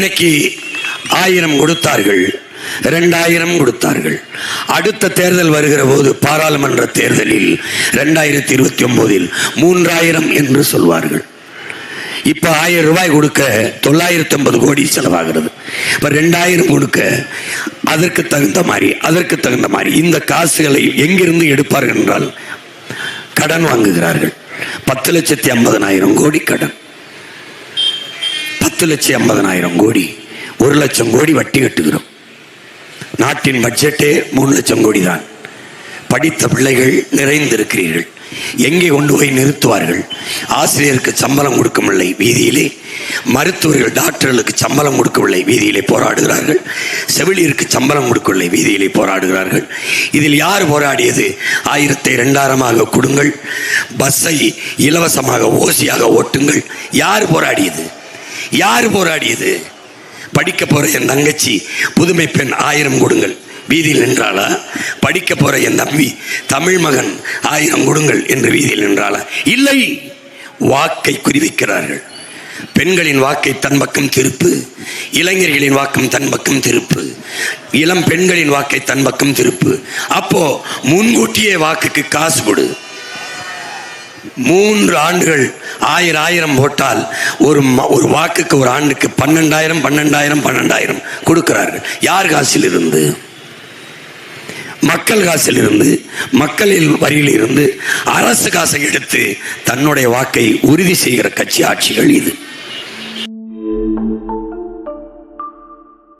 இன்னைக்கு 1000 கொடுத்தார்கள், 2000 கொடுத்தார்கள். அடுத்த தேர்தல் வருகிற போது பாராளுமன்ற தேர்தலில் 2029 3000 என்று சொல்வார்கள். இப்ப 1000 ரூபாய் கொடுக்க 950 கோடி செலவாகிறது. இப்ப 2000 கொடுக்க அதற்கு தகுந்த மாதிரி இந்த காசுகளை எங்கிருந்து எடுப்பார்கள் என்றால் கடன் வாங்குகிறார்கள். 10,50,000 கோடி கடன், 10,50,000 கோடி, 1,00,000 கோடி வட்டி கட்டுகிறோம். நாட்டின் பட்ஜெட்டே 3,00,000 கோடி தான். படித்த பிள்ளைகள் நிறைந்திருக்கிறீர்கள், எங்கே கொண்டு போய் நிறுத்துவார்கள்? ஆசிரியருக்கு சம்பளம் கொடுக்கவில்லை, வீதியிலே. மருத்துவர்கள் டாக்டர்களுக்கு சம்பளம் கொடுக்கவில்லை, வீதியிலே போராடுகிறார்கள். செவிலியருக்கு சம்பளம் கொடுக்கவில்லை, வீதியிலே போராடுகிறார்கள். இதில் யார் போராடியது? 1000ஐ 2000 கொடுங்கள், பஸ்ஸை இலவசமாக ஓசியாக ஓட்டுங்கள். யார் போராடியது? யார் போராடியது? படிக்க போற என் தங்கச்சி புதுமை பெண் 1000 கொடுங்கள், வீதியில் நின்றாளா? படிக்க போற என் தம்பி தமிழ் மகன் 1000 கொடுங்கள் என்று வீதியில் நின்றாளா? இல்லை. வாக்கை குறிவிக்கிறார்கள். பெண்களின் வாக்கை தன் பக்கம் திருப்பு, இளைஞர்களின் வாக்கம் தன் பக்கம் திருப்பு, இளம் பெண்களின் வாக்கை தன் பக்கம் திருப்பு. அப்போ முன்கூட்டியே வாக்குக்கு காசு கொடு. 3 ஆண்டுகள் 1000 போட்டால் ஒரு வாக்குக்கு ஒரு ஆண்டுக்கு 12,000 கொடுக்கிறார்கள். யார் காசில் இருந்து? மக்கள் காசில் இருந்து, மக்களின் வரியில் இருந்து அரசு காசை எடுத்து தன்னுடைய வாக்கை உறுதி செய்கிற கட்சி ஆட்சிகள் இது.